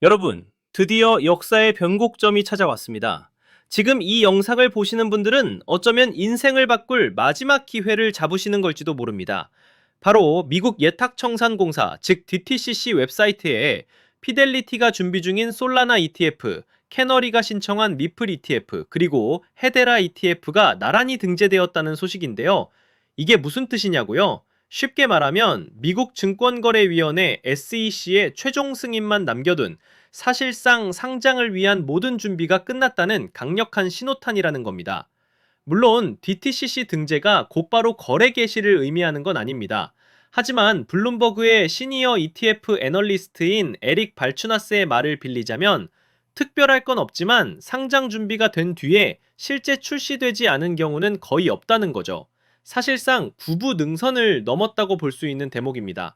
여러분, 드디어 역사의 변곡점이 찾아왔습니다. 지금 이 영상을 보시는 분들은 어쩌면 인생을 바꿀 마지막 기회를 잡으시는 걸지도 모릅니다. 바로 미국 예탁청산공사, 즉 DTCC 웹사이트에 피델리티가 준비 중인 솔라나 ETF, 캐너리가 신청한 리플 ETF, 그리고 헤데라 ETF가 나란히 등재되었다는 소식인데요. 이게 무슨 뜻이냐고요? 쉽게 말하면 미국 증권거래위원회 SEC의 최종 승인만 남겨둔, 사실상 상장을 위한 모든 준비가 끝났다는 강력한 신호탄이라는 겁니다. 물론 DTCC 등재가 곧바로 거래 개시를 의미하는 건 아닙니다. 하지만 블룸버그의 시니어 ETF 애널리스트인 에릭 발추나스의 말을 빌리자면, 특별할 건 없지만 상장 준비가 된 뒤에 실제 출시되지 않은 경우는 거의 없다는 거죠. 사실상 구부 능선을 넘었다고 볼 수 있는 대목입니다.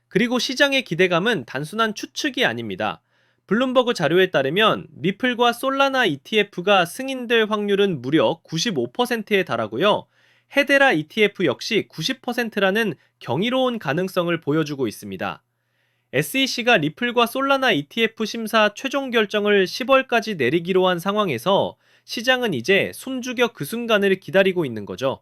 그리고 시장의 기대감은 단순한 추측이 아닙니다. 블룸버그 자료에 따르면 리플과 솔라나 ETF가 승인될 확률은 무려 95%에 달하고요. 헤데라 ETF 역시 90%라는 경이로운 가능성을 보여주고 있습니다. SEC가 리플과 솔라나 ETF 심사 최종 결정을 10월까지 내리기로 한 상황에서 시장은 이제 숨죽여 그 순간을 기다리고 있는 거죠.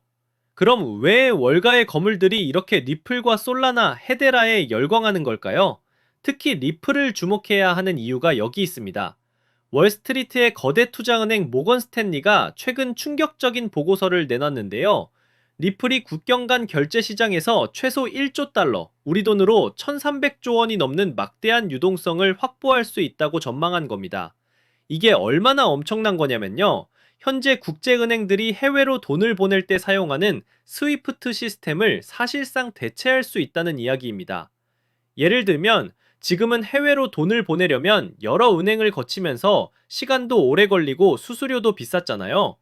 그럼 왜 월가의 거물들이 이렇게 리플과 솔라나, 헤데라에 열광하는 걸까요? 특히 리플을 주목해야 하는 이유가 여기 있습니다. 월스트리트의 거대 투자은행 모건 스탠리가 최근 충격적인 보고서를 내놨는데요. 리플이 국경 간 결제 시장에서 최소 1조 달러, 우리 돈으로 1300조 원이 넘는 막대한 유동성을 확보할 수 있다고 전망한 겁니다. 이게 얼마나 엄청난 거냐면요. 현재 국제은행들이 해외로 돈을 보낼 때 사용하는 스위프트 시스템을 사실상 대체할 수 있다는 이야기입니다. 예를 들면 지금은 해외로 돈을 보내려면 여러 은행을 거치면서 시간도 오래 걸리고 수수료도 비쌌잖아요.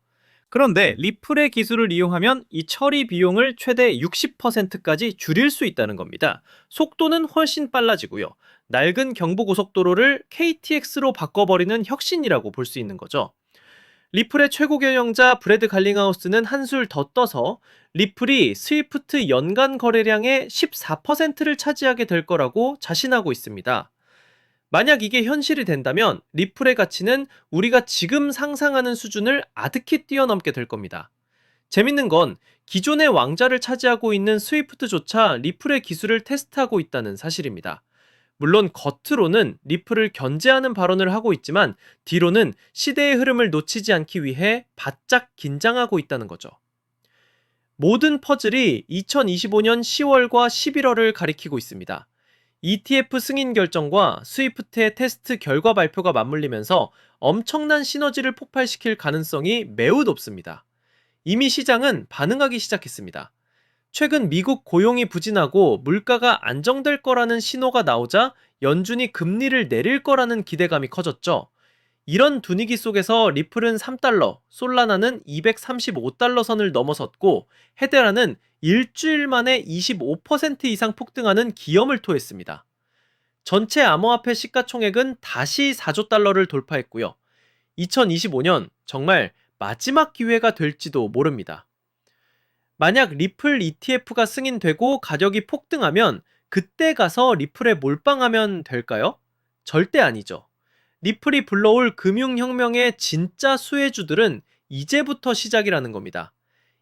그런데 리플의 기술을 이용하면 이 처리 비용을 최대 60%까지 줄일 수 있다는 겁니다. 속도는 훨씬 빨라지고요. 낡은 경부고속도로를 KTX로 바꿔버리는 혁신이라고 볼 수 있는 거죠. 리플의 최고 경영자 브래드 갈링하우스는 한술 더 떠서 리플이 스위프트 연간 거래량의 14%를 차지하게 될 거라고 자신하고 있습니다. 만약 이게 현실이 된다면 리플의 가치는 우리가 지금 상상하는 수준을 아득히 뛰어넘게 될 겁니다. 재밌는 건 기존의 왕좌를 차지하고 있는 스위프트조차 리플의 기술을 테스트하고 있다는 사실입니다. 물론 겉으로는 리플을 견제하는 발언을 하고 있지만 뒤로는 시대의 흐름을 놓치지 않기 위해 바짝 긴장하고 있다는 거죠. 모든 퍼즐이 2025년 10월과 11월을 가리키고 있습니다. ETF 승인 결정과 스위프트의 테스트 결과 발표가 맞물리면서 엄청난 시너지를 폭발시킬 가능성이 매우 높습니다. 이미 시장은 반응하기 시작했습니다. 최근 미국 고용이 부진하고 물가가 안정될 거라는 신호가 나오자 연준이 금리를 내릴 거라는 기대감이 커졌죠. 이런 분위기 속에서 리플은 3달러, 솔라나는 235달러 선을 넘어섰고 헤데라는 일주일 만에 25% 이상 폭등하는 기염을 토했습니다. 전체 암호화폐 시가총액은 다시 4조 달러를 돌파했고요. 2025년 정말 마지막 기회가 될지도 모릅니다. 만약 리플 ETF가 승인되고 가격이 폭등하면 그때 가서 리플에 몰빵하면 될까요? 절대 아니죠. 리플이 불러올 금융혁명의 진짜 수혜주들은 이제부터 시작이라는 겁니다.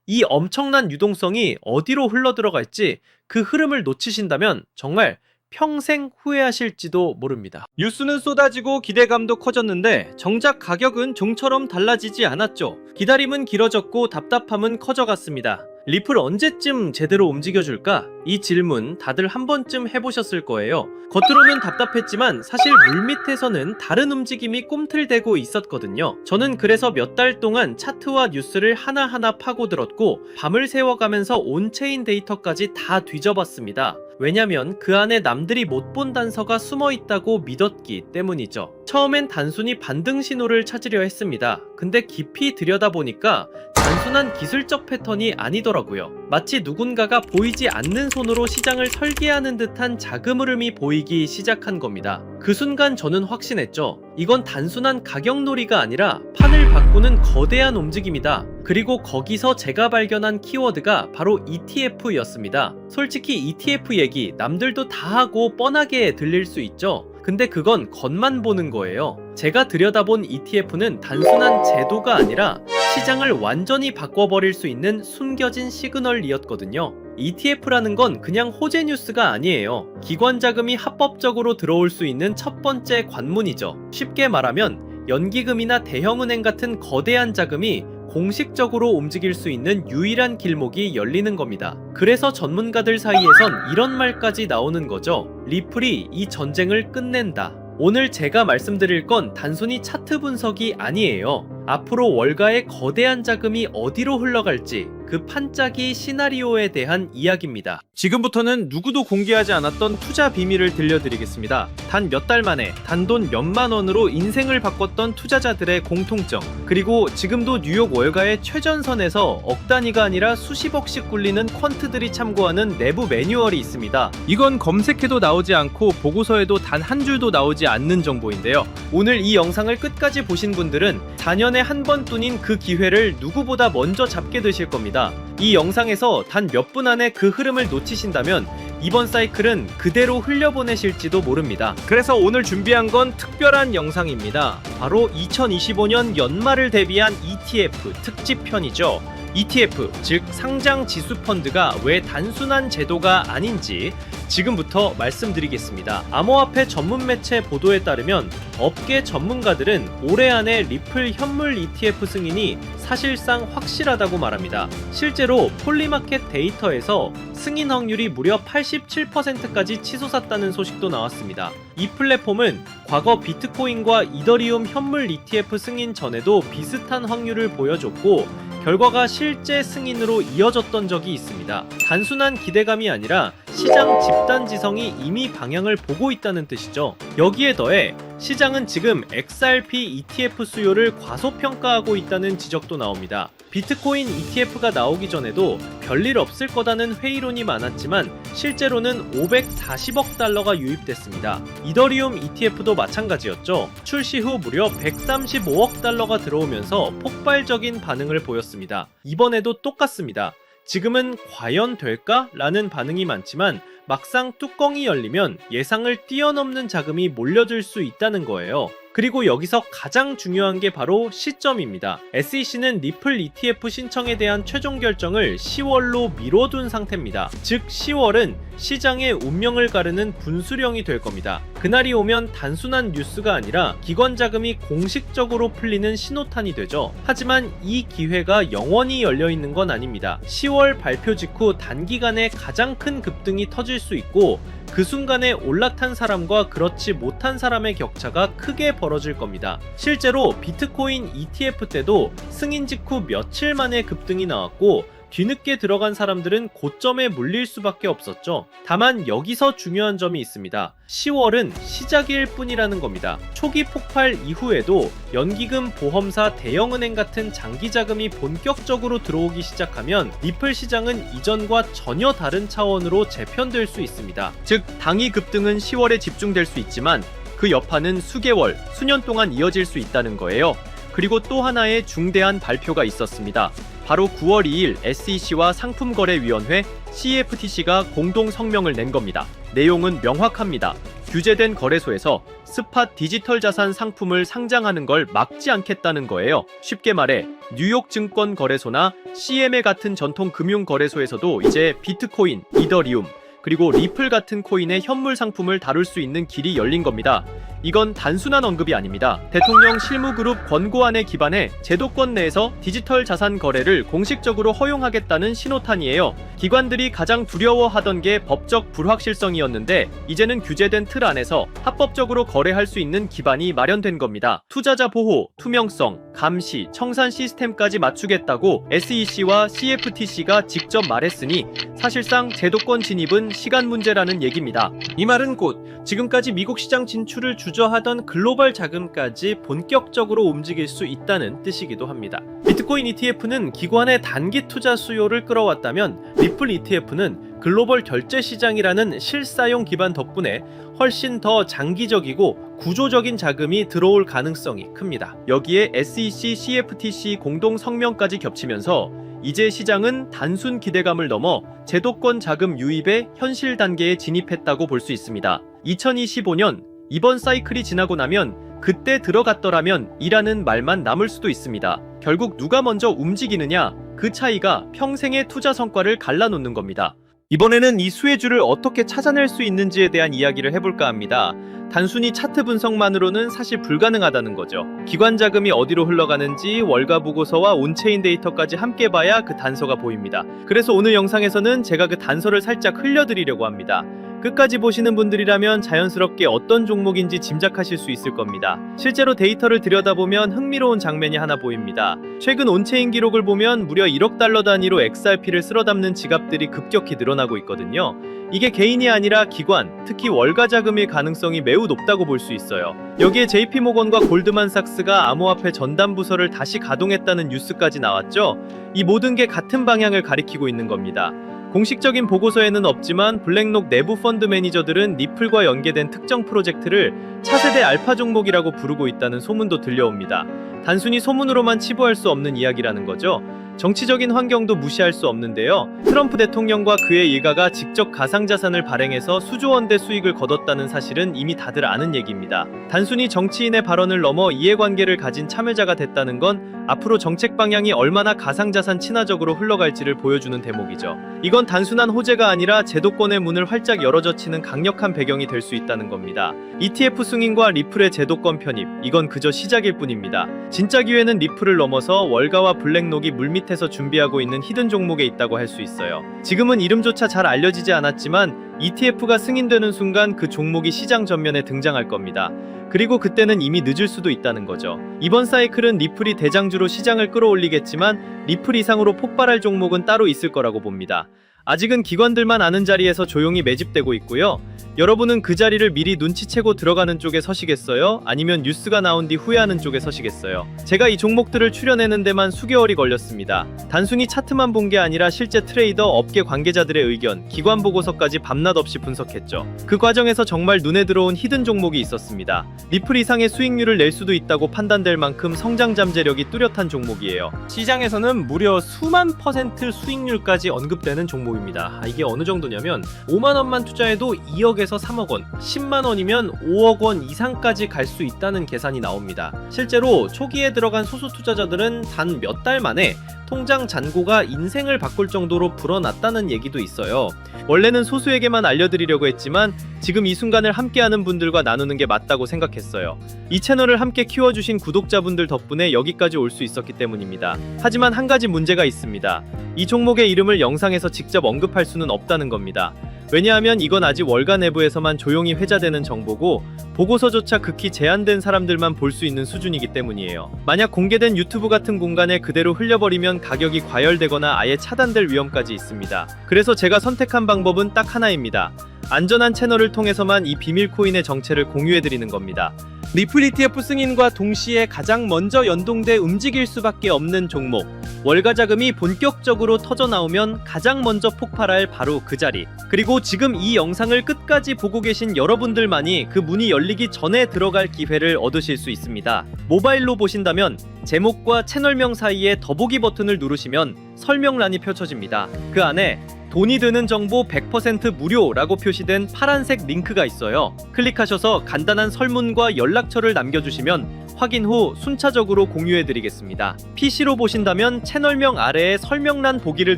이 엄청난 유동성이 어디로 흘러들어갈지 그 흐름을 놓치신다면 정말 평생 후회하실지도 모릅니다. 뉴스는 쏟아지고 기대감도 커졌는데 정작 가격은 좀처럼 달라지지 않았죠. 기다림은 길어졌고 답답함은 커져갔습니다. 리플 언제쯤 제대로 움직여줄까? 이 질문 다들 한 번쯤 해보셨을 거예요. 겉으로는 답답했지만 사실 물밑에서는 다른 움직임이 꿈틀대고 있었거든요. 저는 그래서 몇 달 동안 차트와 뉴스를 하나하나 파고들었고 밤을 새워가면서 온체인 데이터까지 다 뒤져봤습니다. 왜냐면 그 안에 남들이 못 본 단서가 숨어있다고 믿었기 때문이죠. 처음엔 단순히 반등 신호를 찾으려 했습니다. 근데 깊이 들여다보니까 단순한 기술적 패턴이 아니더라고요. 마치 누군가가 보이지 않는 손으로 시장을 설계하는 듯한 자금 흐름이 보이기 시작한 겁니다. 그 순간 저는 확신했죠. 이건 단순한 가격놀이가 아니라 판을 바꾸는 거대한 움직임이다. 그리고 거기서 제가 발견한 키워드가 바로 ETF였습니다. 솔직히 ETF 얘기 남들도 다 하고 뻔하게 들릴 수 있죠. 근데 그건 겉만 보는 거예요. 제가 들여다본 ETF는 단순한 제도가 아니라 시장을 완전히 바꿔버릴 수 있는 숨겨진 시그널이었거든요. ETF라는 건 그냥 호재 뉴스가 아니에요. 기관 자금이 합법적으로 들어올 수 있는 첫 번째 관문이죠. 쉽게 말하면 연기금이나 대형은행 같은 거대한 자금이 공식적으로 움직일 수 있는 유일한 길목이 열리는 겁니다. 그래서 전문가들 사이에선 이런 말까지 나오는 거죠. 리플이 이 전쟁을 끝낸다. 오늘 제가 말씀드릴 건 단순히 차트 분석이 아니에요. 앞으로 월가의 거대한 자금이 어디로 흘러갈지 그 판짜기 시나리오에 대한 이야기입니다. 지금부터는 누구도 공개하지 않았던 투자 비밀을 들려드리겠습니다. 단 몇 달 만에 단돈 몇만 원으로 인생을 바꿨던 투자자들의 공통점, 그리고 지금도 뉴욕 월가의 최전선에서 억 단위가 아니라 수십억씩 굴리는 퀀트들이 참고하는 내부 매뉴얼이 있습니다. 이건 검색해도 나오지 않고 보고서에도 단 한 줄도 나오지 않는 정보인데요. 오늘 이 영상을 끝까지 보신 분들은 4년에 한 번 뿐인 그 기회를 누구보다 먼저 잡게 되실 겁니다. 이 영상에서 단 몇 분 안에 그 흐름을 놓치신다면 이번 사이클은 그대로 흘려보내실지도 모릅니다. 그래서 오늘 준비한 건 특별한 영상입니다. 바로 2025년 연말을 대비한 ETF 특집편이죠. ETF, 즉 상장 지수 펀드가 왜 단순한 제도가 아닌지 지금부터 말씀드리겠습니다. 암호화폐 전문 매체 보도에 따르면 업계 전문가들은 올해 안에 리플 현물 ETF 승인이 사실상 확실하다고 말합니다. 실제로 폴리마켓 데이터에서 승인 확률이 무려 87%까지 치솟았다는 소식도 나왔습니다. 이 플랫폼은 과거 비트코인과 이더리움 현물 ETF 승인 전에도 비슷한 확률을 보여줬고 결과가 실제 승인으로 이어졌던 적이 있습니다. 단순한 기대감이 아니라 시장 집단지성이 이미 방향을 보고 있다는 뜻이죠. 여기에 더해 시장은 지금 XRP ETF 수요를 과소평가하고 있다는 지적도 나옵니다. 비트코인 ETF가 나오기 전에도 별일 없을 거다는 회의론이 많았지만 실제로는 540억 달러가 유입됐습니다. 이더리움 ETF도 마찬가지였죠. 출시 후 무려 135억 달러가 들어오면서 폭발적인 반응을 보였습니다. 이번에도 똑같습니다. 지금은 과연 될까? 라는 반응이 많지만 막상 뚜껑이 열리면 예상을 뛰어넘는 자금이 몰려들 수 있다는 거예요. 그리고 여기서 가장 중요한 게 바로 시점입니다. SEC는 리플 ETF 신청에 대한 최종 결정을 10월로 미뤄둔 상태입니다. 즉 10월은 시장의 운명을 가르는 분수령이 될 겁니다. 그날이 오면 단순한 뉴스가 아니라 기관 자금이 공식적으로 풀리는 신호탄이 되죠. 하지만 이 기회가 영원히 열려있는 건 아닙니다. 10월 발표 직후 단기간에 가장 큰 급등이 터질 수 있고 그 순간에 올라탄 사람과 그렇지 못한 사람의 격차가 크게 벌어질 겁니다. 실제로 비트코인 ETF 때도 승인 직후 며칠 만에 급등이 나왔고 뒤늦게 들어간 사람들은 고점에 물릴 수밖에 없었죠. 다만 여기서 중요한 점이 있습니다. 10월은 시작일 뿐이라는 겁니다. 초기 폭발 이후에도 연기금, 보험사, 대형은행 같은 장기 자금이 본격적으로 들어오기 시작하면 리플 시장은 이전과 전혀 다른 차원으로 재편될 수 있습니다. 즉 당이 급등은 10월에 집중될 수 있지만 그 여파는 수개월, 수년 동안 이어질 수 있다는 거예요. 그리고 또 하나의 중대한 발표가 있었습니다. 바로 9월 2일 SEC와 상품거래위원회 CFTC가 공동 성명을 낸 겁니다. 내용은 명확합니다. 규제된 거래소에서 스팟 디지털 자산 상품을 상장하는 걸 막지 않겠다는 거예요. 쉽게 말해 뉴욕 증권 거래소나 CME 같은 전통 금융 거래소에서도 이제 비트코인, 이더리움, 그리고 리플 같은 코인의 현물 상품을 다룰 수 있는 길이 열린 겁니다. 이건 단순한 언급이 아닙니다. 대통령 실무그룹 권고안에 기반해 제도권 내에서 디지털 자산 거래를 공식적으로 허용하겠다는 신호탄이에요. 기관들이 가장 두려워하던 게 법적 불확실성이었는데 이제는 규제된 틀 안에서 합법적으로 거래할 수 있는 기반이 마련된 겁니다. 투자자 보호, 투명성, 감시, 청산 시스템까지 맞추겠다고 SEC와 CFTC가 직접 말했으니 사실상 제도권 진입은 시간 문제라는 얘기입니다. 이 말은 곧 지금까지 미국 시장 진출을 주저하던 글로벌 자금까지 본격적으로 움직일 수 있다는 뜻이기도 합니다. 비트코인 ETF는 기관의 단기 투자 수요를 끌어왔다면 리플 ETF는 글로벌 결제 시장이라는 실사용 기반 덕분에 훨씬 더 장기적이고 구조적인 자금이 들어올 가능성이 큽니다. 여기에 SEC, CFTC 공동 성명까지 겹치면서 이제 시장은 단순 기대감을 넘어 제도권 자금 유입의 현실 단계에 진입했다고 볼 수 있습니다. 2025년 이번 사이클이 지나고 나면 그때 들어갔더라면 이라는 말만 남을 수도 있습니다. 결국 누가 먼저 움직이느냐, 그 차이가 평생의 투자 성과를 갈라놓는 겁니다. 이번에는 이 수혜주를 어떻게 찾아낼 수 있는지에 대한 이야기를 해볼까 합니다. 단순히 차트 분석만으로는 사실 불가능하다는 거죠. 기관 자금이 어디로 흘러가는지 월가 보고서와 온체인 데이터까지 함께 봐야 그 단서가 보입니다. 그래서 오늘 영상에서는 제가 그 단서를 살짝 흘려드리려고 합니다. 끝까지 보시는 분들이라면 자연스럽게 어떤 종목인지 짐작하실 수 있을 겁니다. 실제로 데이터를 들여다보면 흥미로운 장면이 하나 보입니다. 최근 온체인 기록을 보면 무려 1억 달러 단위로 XRP를 쓸어담는 지갑들이 급격히 늘어나고 있거든요. 이게 개인이 아니라 기관, 특히 월가 자금일 가능성이 매우 높다고 볼 수 있어요. 여기에 JP모건과 골드만삭스가 암호화폐 전담 부서를 다시 가동했다는 뉴스까지 나왔죠. 이 모든 게 같은 방향을 가리키고 있는 겁니다. 공식적인 보고서에는 없지만 블랙록 내부 펀드 매니저들은 리플과 연계된 특정 프로젝트를 차세대 알파 종목이라고 부르고 있다는 소문도 들려옵니다. 단순히 소문으로만 치부할 수 없는 이야기라는 거죠. 정치적인 환경도 무시할 수 없는데요. 트럼프 대통령과 그의 일가가 직접 가상자산을 발행해서 수조 원대 수익을 거뒀다는 사실은 이미 다들 아는 얘기입니다. 단순히 정치인의 발언을 넘어 이해관계를 가진 참여자가 됐다는 건 앞으로 정책 방향이 얼마나 가상자산 친화적으로 흘러갈지를 보여주는 대목이죠. 이건 단순한 호재가 아니라 제도권의 문을 활짝 열어젖히는 강력한 배경이 될 수 있다는 겁니다. ETF 승인과 리플의 제도권 편입, 이건 그저 시작일 뿐입니다. 진짜 기회는 리플을 넘어서 월가와 블랙록이 물밑에서 준비하고 있는 히든 종목에 있다고 할 수 있어요. 지금은 이름조차 잘 알려지지 않았지만 ETF가 승인되는 순간 그 종목이 시장 전면에 등장할 겁니다. 그리고 그때는 이미 늦을 수도 있다는 거죠. 이번 사이클은 리플이 대장주로 시장을 끌어올리겠지만 리플 이상으로 폭발할 종목은 따로 있을 거라고 봅니다. 아직은 기관들만 아는 자리에서 조용히 매집되고 있고요. 여러분은 그 자리를 미리 눈치채고 들어가는 쪽에 서시겠어요? 아니면 뉴스가 나온 뒤 후회하는 쪽에 서시겠어요? 제가 이 종목들을 추려내는 데만 수개월이 걸렸습니다. 단순히 차트만 본 게 아니라 실제 트레이더, 업계 관계자들의 의견, 기관 보고서까지 밤낮 없이 분석했죠. 그 과정에서 정말 눈에 들어온 히든 종목이 있었습니다. 리플 이상의 수익률을 낼 수도 있다고 판단될 만큼 성장 잠재력이 뚜렷한 종목이에요. 시장에서는 무려 수만 퍼센트 수익률까지 언급되는 종목입니다. 이게 어느 정도냐면 5만 원만 투자해도 2억에서 3억 원, 10만 원이면 5억 원 이상까지 갈 수 있다는 계산이 나옵니다. 실제로 초기에 들어간 소수 투자자들은 단 몇 달 만에 통장 잔고가 인생을 바꿀 정도로 불어났다는 얘기도 있어요. 원래는 소수에게만 알려드리려고 했지만 지금 이 순간을 함께하는 분들과 나누는 게 맞다고 생각했어요. 이 채널을 함께 키워주신 구독자분들 덕분에 여기까지 올 수 있었기 때문입니다. 하지만 한 가지 문제가 있습니다. 이 종목의 이름을 영상에서 직접 언급할 수는 없다는 겁니다. 왜냐하면 이건 아직 월가 내부에서만 조용히 회자되는 정보고 보고서조차 극히 제한된 사람들만 볼 수 있는 수준이기 때문이에요. 만약 공개된 유튜브 같은 공간에 그대로 흘려버리면 가격이 과열되거나 아예 차단될 위험까지 있습니다. 그래서 제가 선택한 방법은 딱 하나입니다. 안전한 채널을 통해서만 이 비밀 코인의 정체를 공유해드리는 겁니다. 리플 ETF 승인과 동시에 가장 먼저 연동돼 움직일 수밖에 없는 종목, 월가 자금이 본격적으로 터져나오면 가장 먼저 폭발할 바로 그 자리, 그리고 지금 이 영상을 끝까지 보고 계신 여러분들만이 그 문이 열리기 전에 들어갈 기회를 얻으실 수 있습니다. 모바일로 보신다면 제목과 채널명 사이에 더보기 버튼을 누르시면 설명란이 펼쳐집니다. 그 안에 돈이 드는 정보 100% 무료라고 표시된 파란색 링크가 있어요. 클릭하셔서 간단한 설문과 연락처를 남겨주시면 확인 후 순차적으로 공유해드리겠습니다. PC로 보신다면 채널명 아래에 설명란 보기를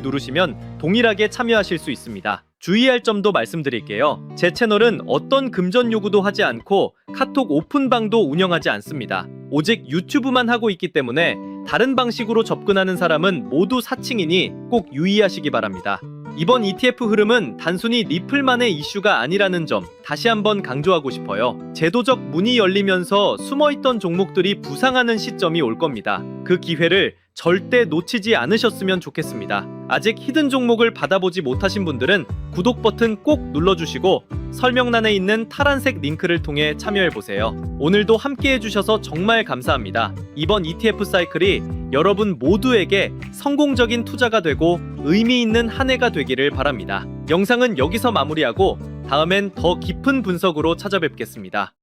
누르시면 동일하게 참여하실 수 있습니다. 주의할 점도 말씀드릴게요. 제 채널은 어떤 금전 요구도 하지 않고 카톡 오픈방도 운영하지 않습니다. 오직 유튜브만 하고 있기 때문에 다른 방식으로 접근하는 사람은 모두 사칭이니 꼭 유의하시기 바랍니다. 이번 ETF 흐름은 단순히 리플만의 이슈가 아니라는 점 다시 한번 강조하고 싶어요. 제도적 문이 열리면서 숨어있던 종목들이 부상하는 시점이 올 겁니다. 그 기회를 절대 놓치지 않으셨으면 좋겠습니다. 아직 히든 종목을 받아보지 못하신 분들은 구독 버튼 꼭 눌러주시고 설명란에 있는 파란색 링크를 통해 참여해보세요. 오늘도 함께 해주셔서 정말 감사합니다. 이번 ETF 사이클이 여러분 모두에게 성공적인 투자가 되고 의미 있는 한 해가 되기를 바랍니다. 영상은 여기서 마무리하고 다음엔 더 깊은 분석으로 찾아뵙겠습니다.